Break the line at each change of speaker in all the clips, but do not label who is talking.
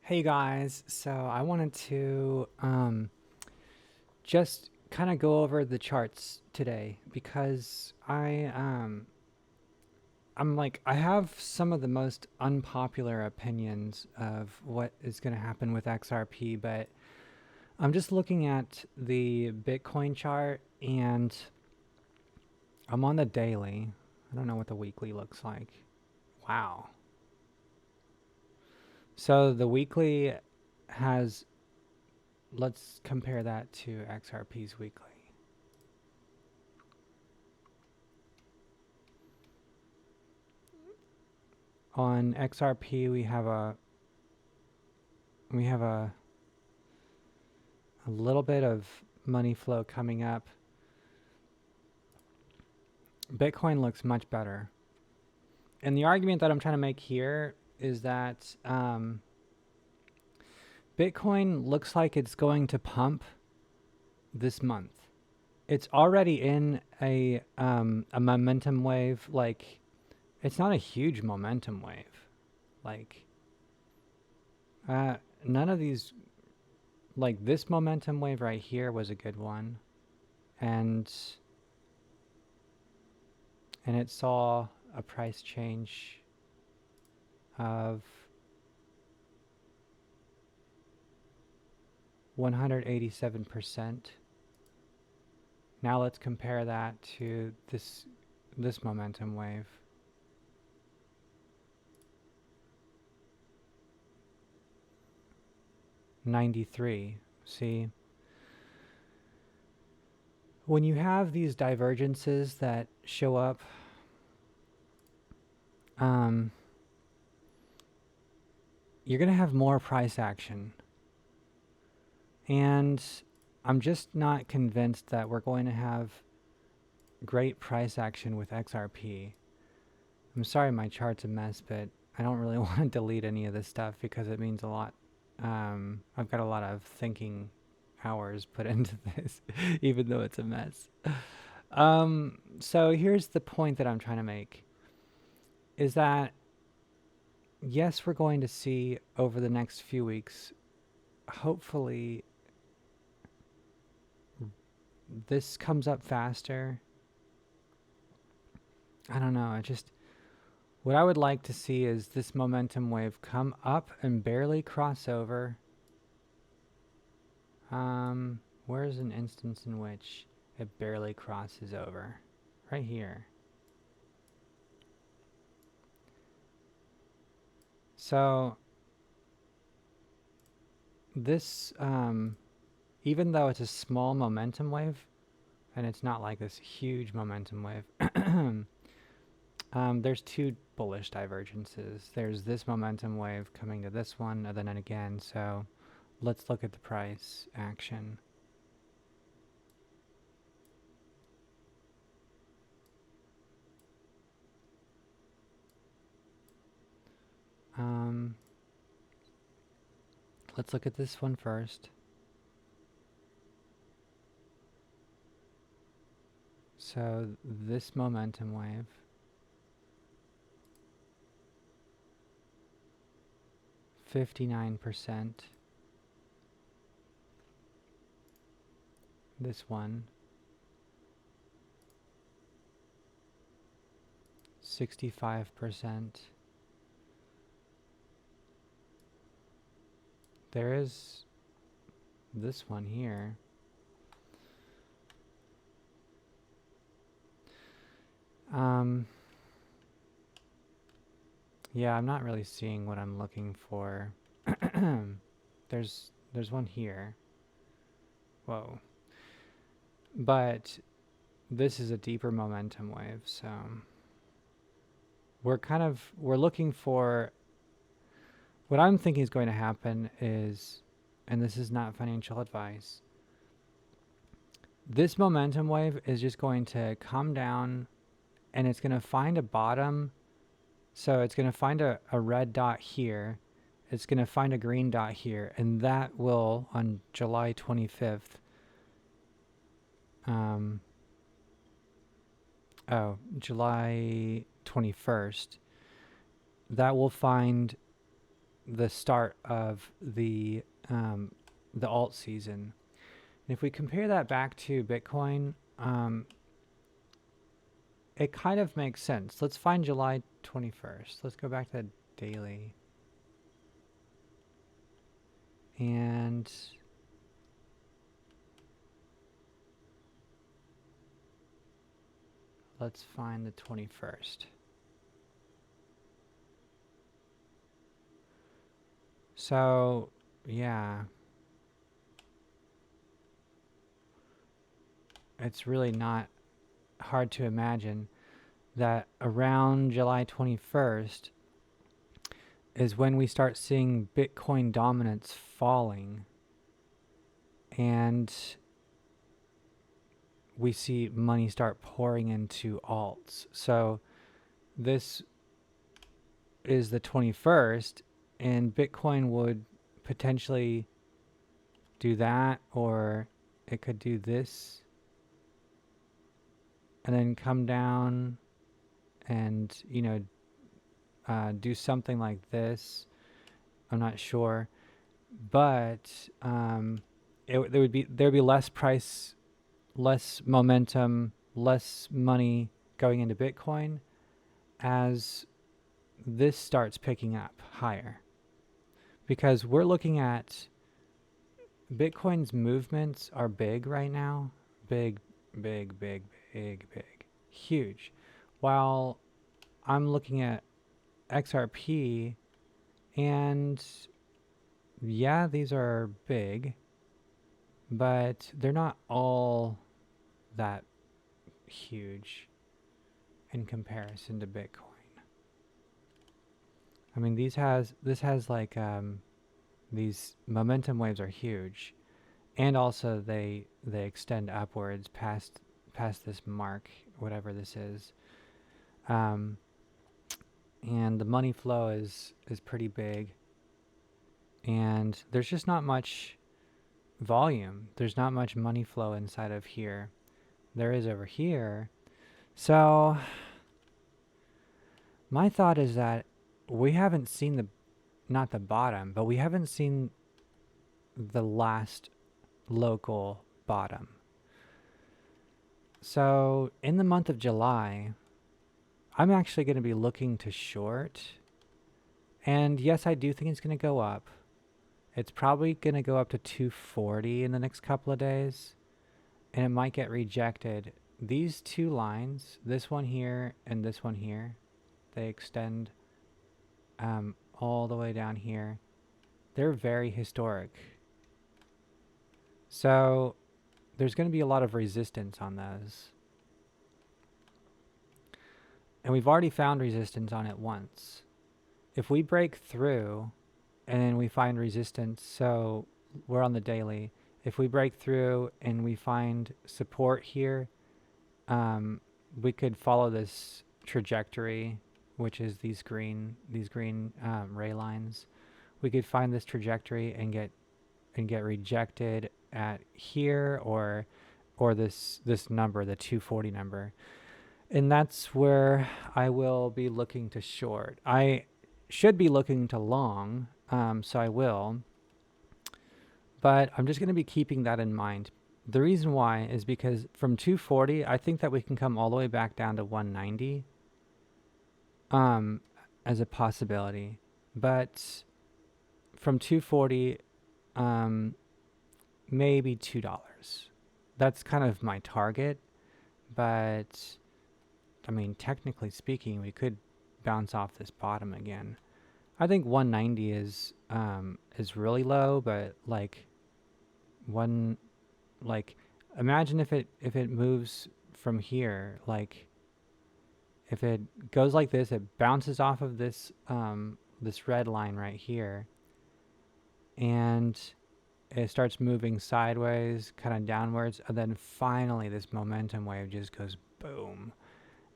Hey guys, so I wanted to just kind of go over the charts today because I have some of the most unpopular opinions of what is going to happen with XRP, but I'm just looking at the Bitcoin chart and I'm on the daily. I don't know what the weekly looks like. Wow. So the weekly has, let's compare that to XRP's weekly. On XRP we have a little bit of money flow coming up. Bitcoin looks much better. And the argument that I'm trying to make here is that Bitcoin looks like it's going to pump this month. It's already in a momentum wave. Like, it's not a huge momentum wave. Like, none of these, like this momentum wave right here was a good one. And it saw a price change of 187%. Now let's compare that to this momentum wave. $93. See, when you have these divergences that show up, you're going to have more price action. And I'm just not convinced that we're going to have great price action with XRP. I'm sorry my chart's a mess, but I don't really want to delete any of this stuff because it means a lot. I've got a lot of thinking hours put into this, even though it's a mess. So here's the point that I'm trying to make, is that yes, we're going to see over the next few weeks, hopefully this comes up faster. I don't know. What I would like to see is this momentum wave come up and barely cross over. Where's an instance in which it barely crosses over? Right here. So this, even though it's a small momentum wave, and it's not like this huge momentum wave, there's two bullish divergences. There's this momentum wave coming to this one, and then again. So let's look at the price action. Let's look at this one first. So this momentum wave, $59%. This one, 65%. There is this one here. Yeah, I'm not really seeing what I'm looking for. There's one here. Whoa. But this is a deeper momentum wave, so we're looking for, what I'm thinking is going to happen is, and this is not financial advice, this momentum wave is just going to come down and it's going to find a bottom. So it's going to find a red dot here. It's going to find a green dot here. And that will, on July 25th, July 21st, that will find the start of the alt season. And if we compare that back to Bitcoin, it kind of makes sense. Let's find July 21st. Let's go back to daily. And let's find the 21st. So, yeah. It's really not hard to imagine that around July 21st is when we start seeing Bitcoin dominance falling, and we see money start pouring into alts. So this is the 21st, and Bitcoin would potentially do that, or it could do this and then come down and, you know, do something like this. I'm not sure, but there'd be less price, less momentum, less money going into Bitcoin as this starts picking up higher, because we're looking at Bitcoin's movements are big right now, big, big, big, big, big, huge, while I'm looking at XRP, and yeah, these are big, but they're not all that huge in comparison to Bitcoin. I mean, this has like these momentum waves are huge, and also they extend upwards past this mark, whatever this is. And the money flow is pretty big, and there's just not much volume. There's not much money flow inside of here. There is over here. So my thought is that we haven't seen not the bottom, but we haven't seen the last local bottom. So in the month of July, I'm actually going to be looking to short. And yes, I do think it's going to go up. It's probably going to go up to 240 in the next couple of days. And it might get rejected. These two lines, this one here and this one here, they extend all the way down here. They're very historic. So there's going to be a lot of resistance on those. And we've already found resistance on it once. If we break through and then we find resistance, so we're on the daily. If we break through and we find support here, we could follow this trajectory, which is these green ray lines. We could find this trajectory and get rejected at here, or this number, the 240 number. And that's where I will be looking to short. I should be looking to long, so I will. But I'm just going to be keeping that in mind. The reason why is because from 240, I think that we can come all the way back down to 190 as a possibility. But from 240, maybe $2. That's kind of my target. But I mean, technically speaking, we could bounce off this bottom again. I think 190 is really low, but imagine if it moves from here, if it goes like this, it bounces off of this this red line right here, and it starts moving sideways, kind of downwards, and then finally this momentum wave just goes boom,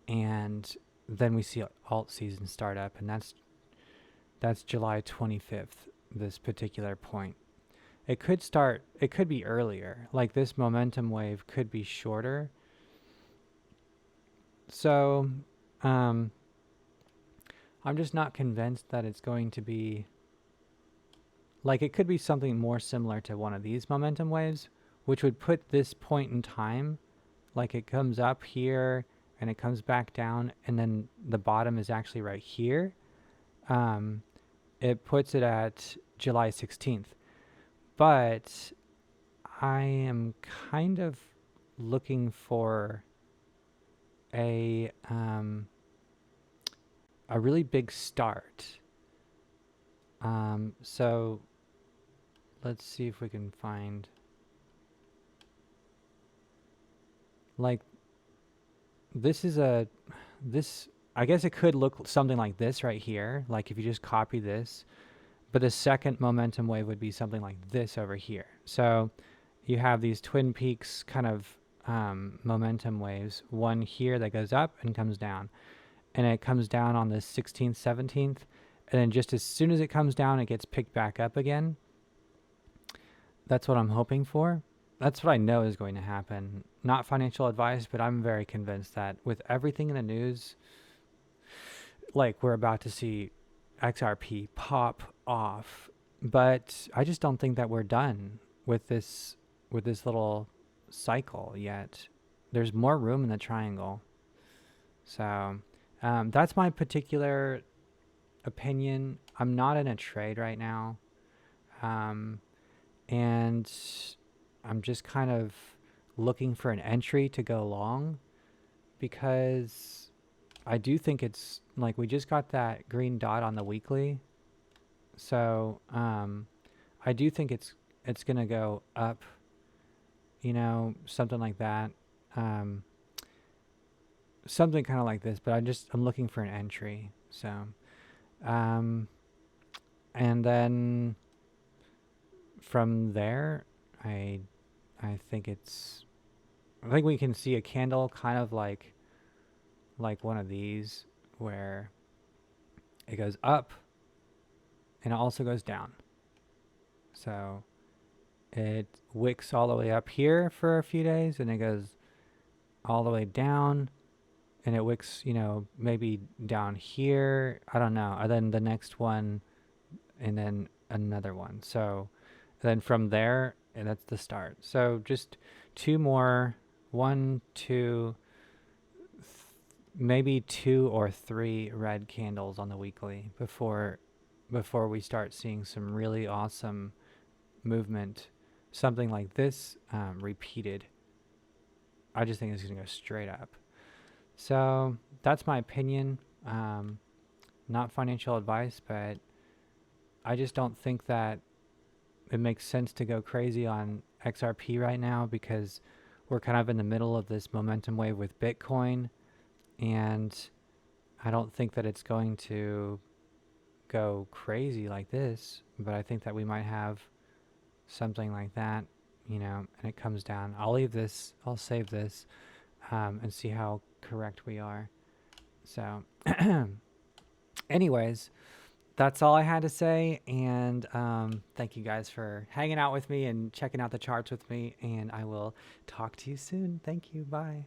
and then we see alt season start up, and that's July 25th, this particular point. It could be earlier, like this momentum wave could be shorter. So I'm just not convinced that it's going to be Like it could be something more similar to one of these momentum waves, which would put this point in time, like it comes up here and it comes back down, and then the bottom is actually right here. It puts it at July 16th. But I am kind of looking for a really big start. So let's see if we can find, like, this is I guess it could look something like this right here, like if you just copy this, but the second momentum wave would be something like this over here. So you have these twin peaks kind of momentum waves, one here that goes up and comes down, and it comes down on the 16th, 17th, and then just as soon as it comes down, it gets picked back up again. That's what I'm hoping for. That's what I know is going to happen. Not financial advice, but I'm very convinced that with everything in the news, like we're about to see XRP pop off, but I just don't think that we're done with this little cycle yet. There's more room in the triangle. So that's my particular opinion. I'm not in a trade right now. And I'm just kind of looking for an entry to go long, because I do think it's like we just got that green dot on the weekly. So I do think it's going to go up, something like that. Something kind of like this, but I'm looking for an entry. So and then from there, I think we can see a candle kind of like one of these, where it goes up and it also goes down. So it wicks all the way up here for a few days, and it goes all the way down, and it wicks, maybe down here. I don't know. And then the next one, and then another one. So then from there, and that's the start. So just two more, one, two, maybe two or three red candles on the weekly before we start seeing some really awesome movement. Something like this repeated. I just think it's going to go straight up. So that's my opinion. Not financial advice, but I just don't think that it makes sense to go crazy on XRP right now, because we're kind of in the middle of this momentum wave with Bitcoin, and I don't think that it's going to go crazy like this, but I think that we might have something like that, and it comes down. I'll save this and see how correct we are. So anyways, that's all I had to say, and thank you guys for hanging out with me and checking out the charts with me, and I will talk to you soon. Thank you. Bye.